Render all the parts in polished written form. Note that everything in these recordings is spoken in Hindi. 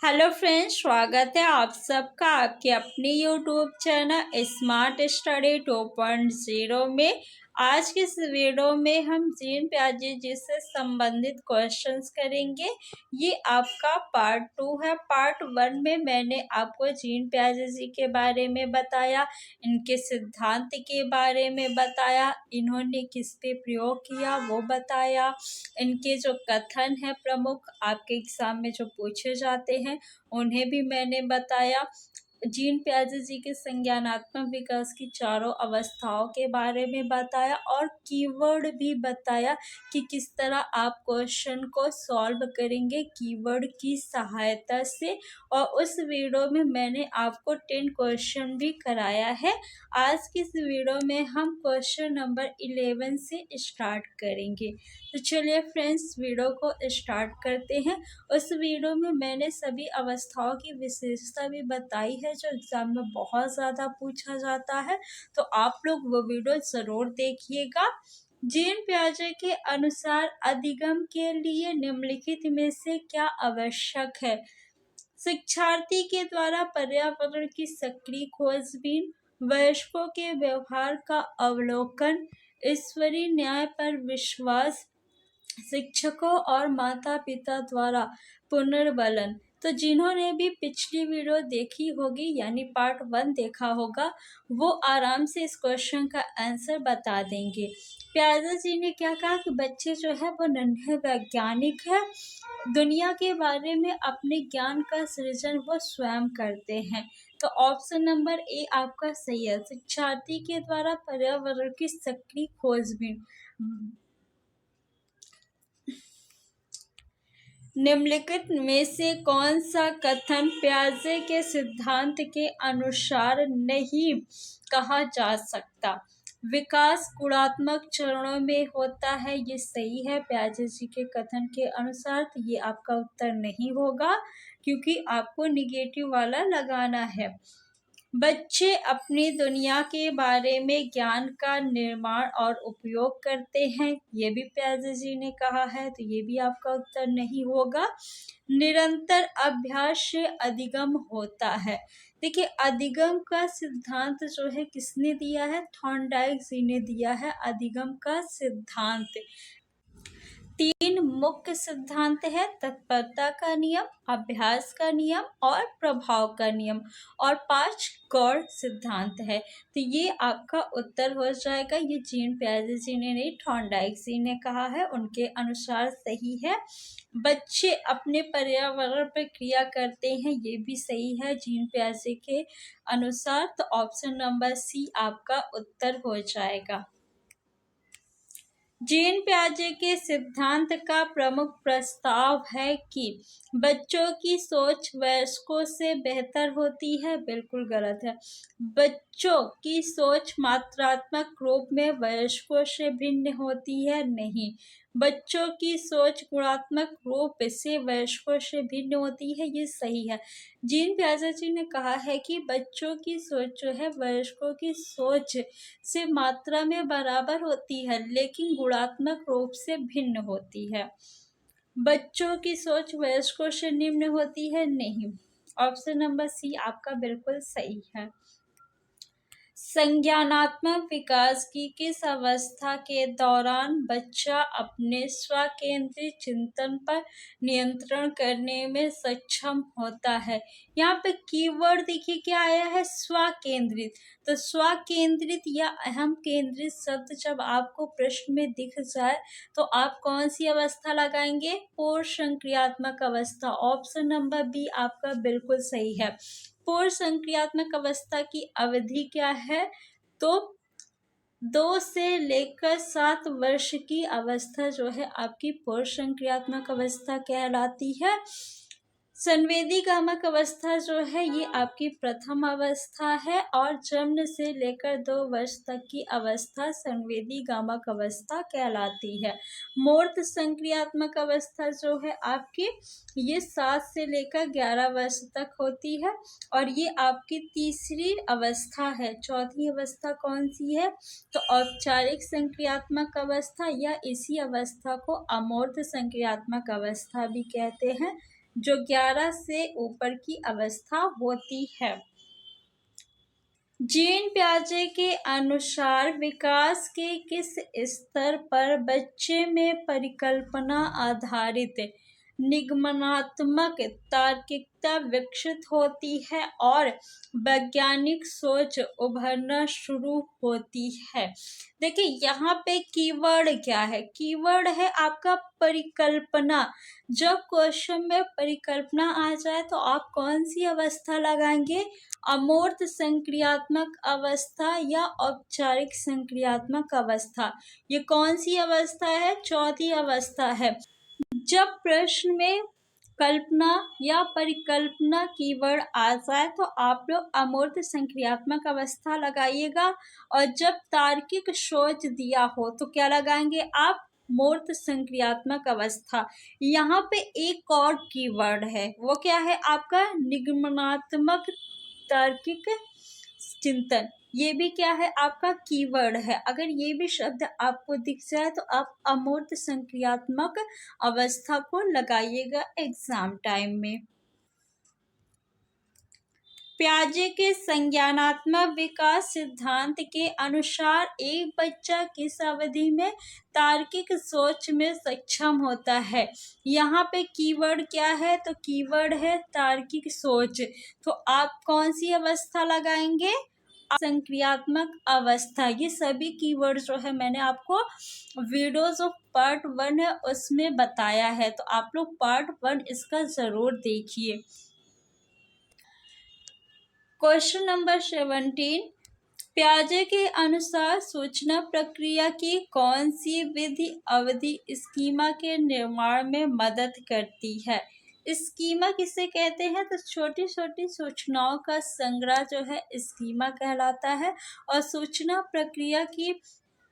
हेलो फ्रेंड्स, स्वागत है आप सबका आपके अपने यूट्यूब चैनल स्मार्ट स्टडी 2.0 में। आज के इस वीडियो में हम जीन प्याजे जी से संबंधित क्वेश्चंस करेंगे। ये आपका पार्ट 2 है। पार्ट 1 में मैंने आपको जीन प्याजे जी के बारे में बताया, इनके सिद्धांत के बारे में बताया, इन्होंने किस पे प्रयोग किया वो बताया, इनके जो कथन है प्रमुख आपके एग्जाम में जो पूछे जाते हैं उन्हें भी मैंने बताया। जीन प्याजे जी के संज्ञानात्मक विकास की चारों अवस्थाओं के बारे में बताया और कीवर्ड भी बताया कि किस तरह आप क्वेश्चन को सॉल्व करेंगे कीवर्ड की सहायता से। और उस वीडियो में मैंने आपको 10 क्वेश्चन भी कराया है। आज की इस वीडियो में हम क्वेश्चन नंबर 11 से स्टार्ट करेंगे। तो चलिए फ्रेंड्स, वीडियो को स्टार्ट करते हैं। उस वीडियो में मैंने सभी अवस्थाओं की विशेषता भी बताई है जो एग्जाम में बहुत ज़्यादा पूछा जाता है, तो आप लोग वो वीडियो ज़रूर देखिएगा। जीन पियाजे के अनुसार अधिगम के लिए निम्नलिखित में से क्या आवश्यक है? शिक्षार्थी के द्वारा पर्यावरण की सक्रिय खोजबीन, वयस्कों के व्यवहार का अवलोकन, ईश्वरीय न्याय पर विश्वास, शिक्षकों और माता पिता द्वारा पुनर्बलन। तो जिन्होंने भी पिछली वीडियो देखी होगी यानी पार्ट 1 देखा होगा वो आराम से इस क्वेश्चन का आंसर बता देंगे। प्याजा जी ने क्या कहा कि बच्चे जो है वो नन्हे वैज्ञानिक है, दुनिया के बारे में अपने ज्ञान का सृजन वो स्वयं करते हैं। तो ऑप्शन नंबर ए आपका सही है। शिक्षार्थी के द्वारा पर्यावरण की सक्रिय खोजबीन। निम्नलिखित में से कौन सा कथन प्याजे के सिद्धांत के अनुसार नहीं कहा जा सकता? विकास गुणात्मक चरणों में होता है, ये सही है प्याजे जी के कथन के अनुसार। तो ये आपका उत्तर नहीं होगा क्योंकि आपको निगेटिव वाला लगाना है। बच्चे अपनी दुनिया के बारे में ज्ञान का निर्माण और उपयोग करते हैं, ये भी प्याजे जी ने कहा है, तो ये भी आपका उत्तर नहीं होगा। निरंतर अभ्यास से अधिगम होता है। देखिए, अधिगम का सिद्धांत जो है किसने दिया है? थॉर्नडाइक जी ने दिया है अधिगम का सिद्धांत। 3 मुख्य सिद्धांत है: तत्परता का नियम, अभ्यास का नियम और प्रभाव का नियम, और 5 गौड़ सिद्धांत है। तो ये आपका उत्तर हो जाएगा। ये जीन प्याजे जी ने नहीं, थॉर्नडाइक जी ने कहा है, उनके अनुसार सही है। बच्चे अपने पर्यावरण पर क्रिया करते हैं, ये भी सही है जीन प्याजे के अनुसार। तो ऑप्शन नंबर सी आपका उत्तर हो जाएगा। जीन प्याजे के सिद्धांत का प्रमुख प्रस्ताव है कि बच्चों की सोच वयस्कों से बेहतर होती है। बिल्कुल गलत है। बच्चों की सोच मात्रात्मक रूप में वयस्कों से भिन्न होती है। नहीं, बच्चों की सोच गुणात्मक रूप से वयस्कों से भिन्न होती है, ये सही है। जीन प्याजे जी ने कहा है कि बच्चों की सोच जो है वयस्कों की सोच से मात्रा में बराबर होती है लेकिन गुणात्मक रूप से भिन्न होती है। बच्चों की सोच वयस्कों से निम्न होती है। नहीं, ऑप्शन नंबर सी आपका बिल्कुल सही है। संज्ञानात्मक विकास की किस अवस्था के दौरान बच्चा अपने स्वकेंद्रित चिंतन पर नियंत्रण करने में सक्षम होता है? यहाँ पे कीवर्ड देखिए क्या आया है, स्वकेंद्रित। तो स्वकेंद्रित या अहम केंद्रित शब्द जब आपको प्रश्न में दिख जाए तो आप कौन सी अवस्था लगाएंगे? पूर्व संक्रियात्मक अवस्था। ऑप्शन नंबर बी आपका बिल्कुल सही है। पूर्व संक्रियात्मक अवस्था की अवधि क्या है? तो 2 से लेकर 7 वर्ष की अवस्था जो है आपकी पूर्व संक्रियात्मक अवस्था कहलाती है। संवेदी गामक अवस्था जो है ये आपकी प्रथम अवस्था है और जन्म से लेकर 2 वर्ष तक की अवस्था संवेदी गामक अवस्था कहलाती है। मूर्त संक्रियात्मक अवस्था जो है आपकी ये 7 से लेकर 11 वर्ष तक होती है और ये आपकी तीसरी अवस्था है। चौथी अवस्था कौन सी है? तो औपचारिक संक्रियात्मक अवस्था, या इसी अवस्था को अमूर्त संक्रियात्मक अवस्था भी कहते हैं। जो 11 से ऊपर की अवस्था होती है। जीन पियाजे के अनुसार विकास के किस स्तर पर बच्चे में परिकल्पना आधारित निगमनात्मक तार्किकता विकसित होती है और वैज्ञानिक सोच उभरना शुरू होती है। देखिए यहाँ पे कीवर्ड क्या है, कीवर्ड है आपका परिकल्पना। जब क्वेश्चन में परिकल्पना आ जाए तो आप कौन सी अवस्था लगाएंगे, अमूर्त संक्रियात्मक अवस्था या औपचारिक संक्रियात्मक अवस्था। ये कौन सी अवस्था है, चौथी अवस्था है। जब प्रश्न में कल्पना या परिकल्पना कीवर्ड आ जाए तो आप लोग अमूर्त संक्रियात्मक अवस्था लगाइएगा, और जब तार्किक सोच दिया हो तो क्या लगाएंगे आप, मूर्त संक्रियात्मक अवस्था। यहाँ पे एक और कीवर्ड है, वो क्या है आपका, निगमनात्मक तार्किक चिंतन। ये भी क्या है आपका कीवर्ड है। अगर ये भी शब्द आपको दिख जाए तो आप अमूर्त संक्रियात्मक अवस्था को लगाइएगा एग्जाम टाइम में। पियाजे के संज्ञानात्मक विकास सिद्धांत के अनुसार एक बच्चा किस अवधि में तार्किक सोच में सक्षम होता है। यहाँ पे कीवर्ड क्या है, तो कीवर्ड है तार्किक सोच। तो आप कौन सी अवस्था लगाएंगे, संक्रियात्मक अवस्था। ये सभी कीवर्ड जो है मैंने आपको वीडियो जो पार्ट 1 है उसमें बताया है, तो आप लोग पार्ट 1 इसका जरूर देखिए। क्वेश्चन नंबर 17, पियाजे के अनुसार सूचना प्रक्रिया की कौन सी विधि अवधि स्कीमा के निर्माण में मदद करती है। स्कीमा किसे कहते हैं, तो छोटी छोटी सूचनाओं का संग्रह जो है स्कीमा कहलाता है। और सूचना प्रक्रिया की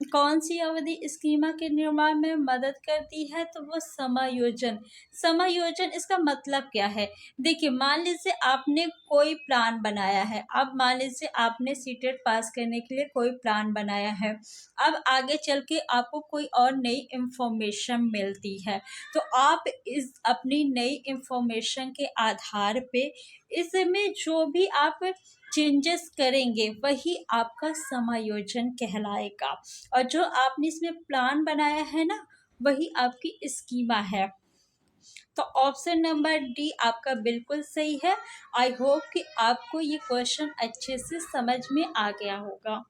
कौन सी अवधि स्कीमा के निर्माण में मदद करती है, तो वो समायोजन। समायोजन इसका मतलब क्या है, देखिए मान लीजिए आपने कोई प्लान बनाया है। अब मान लीजिए आपने सीटेट पास करने के लिए कोई प्लान बनाया है। अब आगे चल के आपको कोई और नई इंफॉर्मेशन मिलती है, तो आप इस अपनी नई इंफॉर्मेशन के आधार पे इसमें जो भी आप चेंजेस करेंगे वही आपका समायोजन कहलाएगा। और जो आपने इसमें प्लान बनाया है ना, वही आपकी स्कीमा है। तो ऑप्शन नंबर डी आपका बिल्कुल सही है। आई होप कि आपको ये क्वेश्चन अच्छे से समझ में आ गया होगा।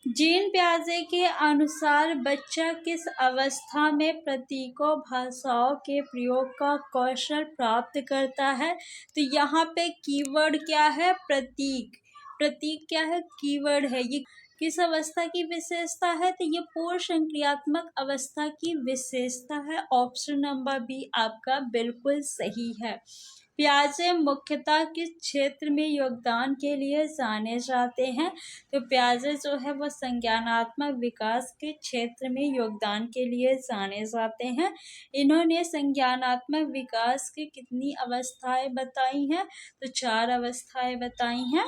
जीन पियाजे के अनुसार बच्चा किस अवस्था में प्रतीकों भाषाओं के प्रयोग का कौशल प्राप्त करता है, तो यहाँ पे कीवर्ड क्या है, प्रतीक। प्रतीक क्या है, कीवर्ड है। ये किस अवस्था की विशेषता है, तो ये पूर्व संक्रियात्मक अवस्था की विशेषता है। ऑप्शन नंबर बी आपका बिल्कुल सही है। पियाजे मुख्यतः किस क्षेत्र में योगदान के लिए जाने जाते हैं, तो पियाजे जो है वो संज्ञानात्मक विकास के क्षेत्र में योगदान के लिए जाने जाते हैं। इन्होंने संज्ञानात्मक विकास की कितनी अवस्थाएं बताई हैं, तो 4 अवस्थाएं बताई हैं।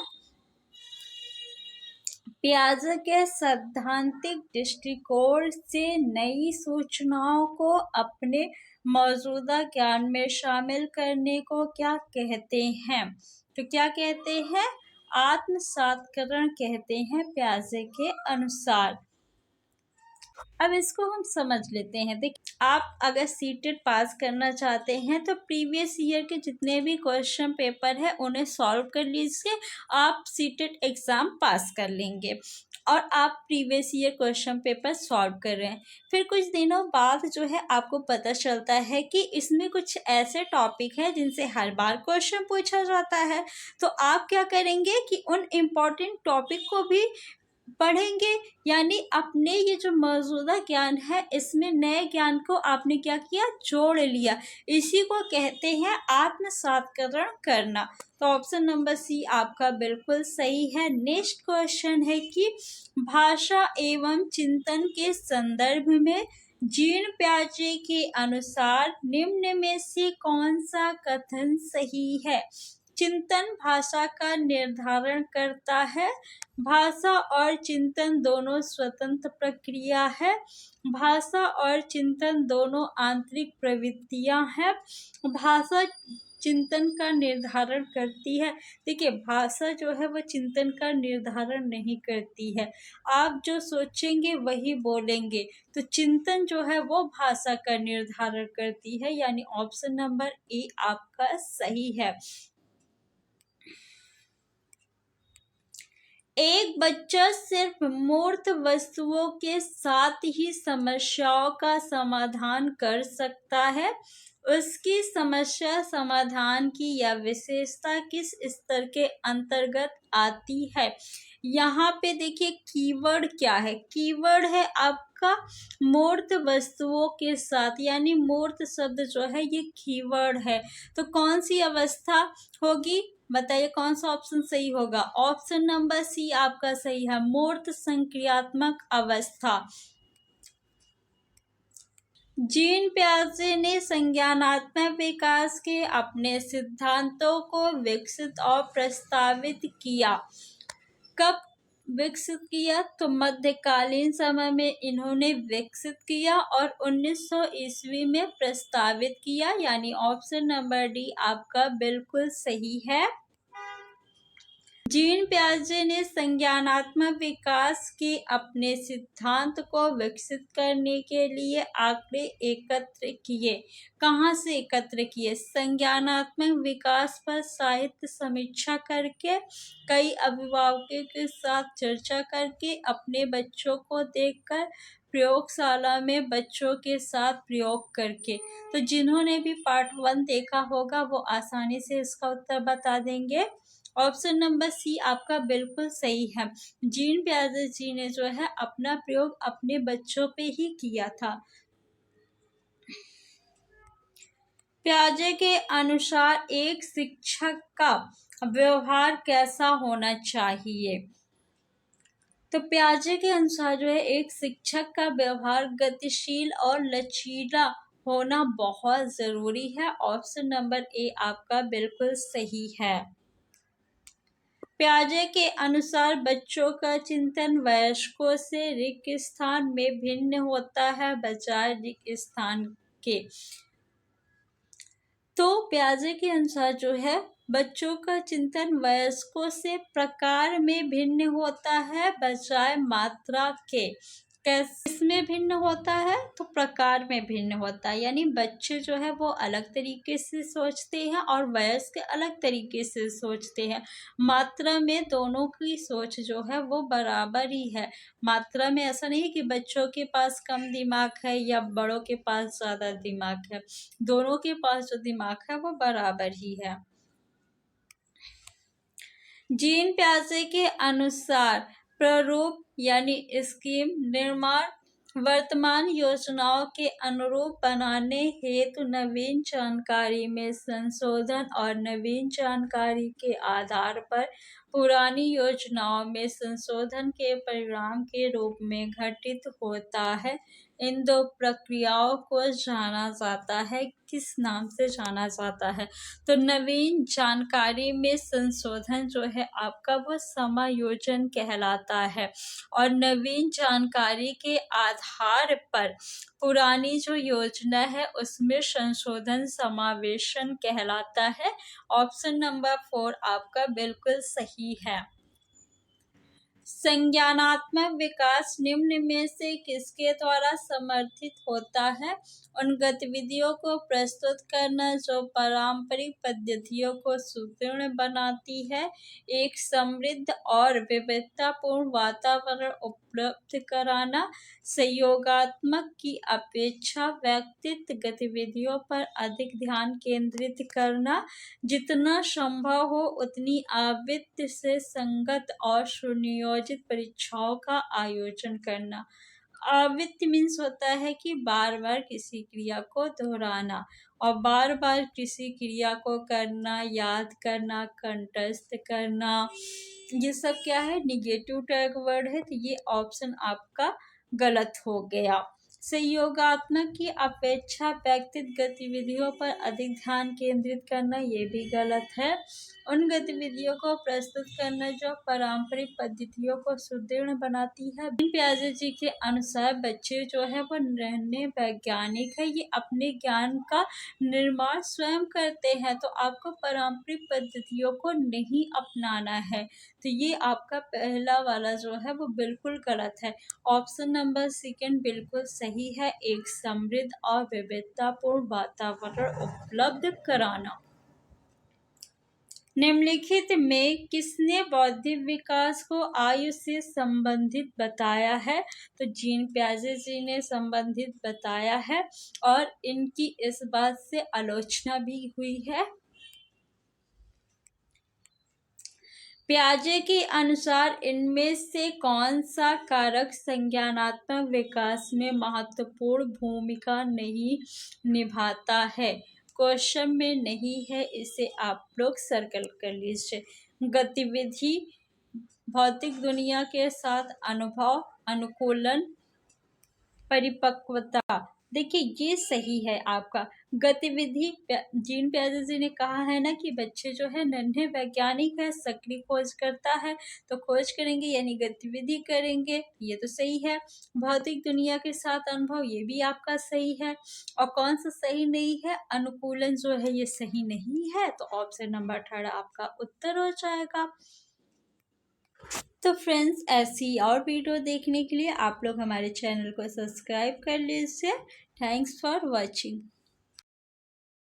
पियाजे के सैद्धांतिक दृष्टिकोण से नई सूचनाओं को अपने मौजूदा ज्ञान में शामिल करने को क्या कहते हैं, तो क्या कहते हैं, आत्मसात्करण कहते हैं पियाजे के अनुसार। अब इसको हम समझ लेते हैं। देखिए आप अगर सीटेट पास करना चाहते हैं तो प्रीवियस ईयर के जितने भी क्वेश्चन पेपर है उन्हें सॉल्व कर लीजिए, आप सीटेट एग्ज़ाम पास कर लेंगे। और आप previous year question paper solve कर रहे हैं, फिर कुछ दिनों बाद जो है आपको पता चलता है कि इसमें कुछ ऐसे टॉपिक है जिनसे हर बार क्वेश्चन पूछा जाता है। तो आप क्या करेंगे कि उन इम्पॉर्टेंट टॉपिक को भी पढ़ेंगे, यानी अपने ये जो मौजूदा ज्ञान है इसमें नए ज्ञान को आपने क्या किया, जोड़ लिया। इसी को कहते हैं आत्मसात्करण करना। तो ऑप्शन नंबर सी आपका बिल्कुल सही है। नेक्स्ट क्वेश्चन है कि भाषा एवं चिंतन के संदर्भ में जीन पियाजे के अनुसार निम्न में से कौन सा कथन सही है। चिंतन भाषा का निर्धारण करता है। भाषा और चिंतन दोनों स्वतंत्र प्रक्रिया है। भाषा और चिंतन दोनों आंतरिक प्रवृत्तियां हैं। भाषा चिंतन का निर्धारण करती है। देखिए, भाषा जो है वो चिंतन का निर्धारण नहीं करती है। आप जो सोचेंगे वही बोलेंगे। तो चिंतन जो है वो भाषा का निर्धारण करती है, यानी ऑप्शन नंबर ए आपका सही है। एक बच्चा सिर्फ मूर्त वस्तुओं के साथ ही समस्याओं का समाधान कर सकता है। उसकी समस्या समाधान की यह विशेषता किस स्तर के अंतर्गत आती है? यहाँ पे देखिए कीवर्ड क्या है। कीवर्ड है आपका मूर्त वस्तुओं के साथ, यानी मूर्त शब्द जो है ये कीवर्ड है। तो कौन सी अवस्था होगी, बताइए कौन सा ऑप्शन सही होगा? ऑप्शन नंबर सी आपका सही है, मूर्त संक्रियात्मक अवस्था। जीन पियाजे ने संज्ञानात्मक विकास के अपने सिद्धांतों को विकसित और प्रस्तावित किया। कब विकसित किया? तो मध्यकालीन समय में इन्होंने विकसित किया और 1900 ईस्वी में प्रस्तावित किया, यानी ऑप्शन नंबर डी आपका बिल्कुल सही है। जीन पियाजे ने संज्ञानात्मक विकास के अपने सिद्धांत को विकसित करने के लिए आंकड़े एकत्र किए। कहाँ से एकत्र किए? संज्ञानात्मक विकास पर साहित्य समीक्षा करके, कई अभिभावकों के साथ चर्चा करके, अपने बच्चों को देखकर, प्रयोगशाला में बच्चों के साथ प्रयोग करके। तो जिन्होंने भी पार्ट 1 देखा होगा वो आसानी से इसका उत्तर बता देंगे। ऑप्शन नंबर सी आपका बिल्कुल सही है। जीन पियाजे जी ने जो है अपना प्रयोग अपने बच्चों पे ही किया था। पियाजे के अनुसार एक शिक्षक का व्यवहार कैसा होना चाहिए? तो पियाजे के अनुसार जो है एक शिक्षक का व्यवहार गतिशील और लचीला होना बहुत जरूरी है। ऑप्शन नंबर ए आपका बिल्कुल सही है। पियाजे के अनुसार बच्चों का चिंतन वयस्कों से रिक्त स्थान में भिन्न होता है बजाय रिक्त स्थान के। तो पियाजे के अनुसार जो है बच्चों का चिंतन वयस्कों से प्रकार में भिन्न होता है बजाय मात्रा के। किसमें भिन्न होता है? तो प्रकार में भिन्न होता है, यानी बच्चे जो है वो अलग तरीके से सोचते हैं और वयस्क अलग तरीके से सोचते हैं। मात्रा में दोनों की सोच जो है वो बराबर ही है। मात्रा में ऐसा नहीं है कि बच्चों के पास कम दिमाग है या बड़ों के पास ज़्यादा दिमाग है। दोनों के पास जो दिमाग है वो बराबर ही है। जीन पियाजे के अनुसार प्रारूप यानी स्कीम निर्माण वर्तमान योजनाओं के अनुरूप बनाने हेतु नवीन जानकारी में संशोधन और नवीन जानकारी के आधार पर पुरानी योजनाओं में संशोधन के परिणाम के रूप में घटित होता है। इन दो प्रक्रियाओं को जाना जाता है, किस नाम से जाना जाता है? तो नवीन जानकारी में संशोधन जो है आपका वो समायोजन कहलाता है और नवीन जानकारी के आधार पर पुरानी जो योजना है उसमें संशोधन समावेशन कहलाता है। ऑप्शन नंबर 4 आपका बिल्कुल सही है। संज्ञानात्मक विकास निम्न में से किसके द्वारा समर्थित होता है? उन गतिविधियों को प्रस्तुत करना जो पारंपरिक पद्धतियों को सुदृढ़ बनाती है, एक समृद्ध और विविधतापूर्ण वातावरण उपलब्ध कराना, सहयोगात्मक की अपेक्षा व्यक्तिगत गतिविधियों पर अधिक ध्यान केंद्रित करना, जितना संभव हो उतनी आवृत्ति से संगत और सुनियोजित परीक्षाओं का आयोजन करना। आवृत्ति मीन्स होता है कि बार बार किसी क्रिया को दोहराना और बार बार किसी क्रिया को करना, याद करना, कंठस्थ करना, ये सब क्या है? निगेटिव टैग वर्ड है, तो ये ऑप्शन आपका गलत हो गया। सहयोगात्मक की अपेक्षा व्यक्तिगत गतिविधियों पर अधिक ध्यान केंद्रित करना ये भी गलत है। उन गतिविधियों को प्रस्तुत करना जो पारंपरिक पद्धतियों को सुदृढ़ बनाती है। पियाजे जी के अनुसार बच्चे जो है वो रहने वैज्ञानिक है, ये अपने ज्ञान का निर्माण स्वयं करते हैं, तो आपको पारंपरिक पद्धतियों को नहीं अपनाना है। तो ये आपका पहला वाला जो है वो बिल्कुल गलत है। ऑप्शन नंबर सेकंड बिल्कुल सही है, एक समृद्ध और विविधतापूर्ण वातावरण उपलब्ध कराना। निम्नलिखित में किसने बौद्धिक विकास को आयु से संबंधित बताया है? तो जीन पियाजे जी ने संबंधित बताया है और इनकी इस बात से आलोचना भी हुई है। पियाजे के अनुसार इनमें से कौन सा कारक संज्ञानात्मक विकास में महत्वपूर्ण भूमिका नहीं निभाता है? क्वेश्चन में नहीं है, इसे आप लोग सर्कल कर लीजिए। गतिविधि, भौतिक दुनिया के साथ अनुभव, अनुकूलन, परिपक्वता। देखिए ये सही है आपका। गतिविधि, जीन पियाजे जी ने कहा है ना कि बच्चे जो है नन्हे वैज्ञानिक है, सक्रिय खोज करता है, तो खोज करेंगे यानी गतिविधि करेंगे, ये तो सही है। भौतिक दुनिया के साथ अनुभव, ये भी आपका सही है। और कौन सा सही नहीं है? अनुकूलन जो है ये सही नहीं है, तो ऑप्शन नंबर 18 आपका उत्तर हो जाएगा। तो फ्रेंड्स, ऐसी और वीडियो देखने के लिए आप लोग हमारे चैनल को सब्सक्राइब कर लीजिए। Thanks for watching.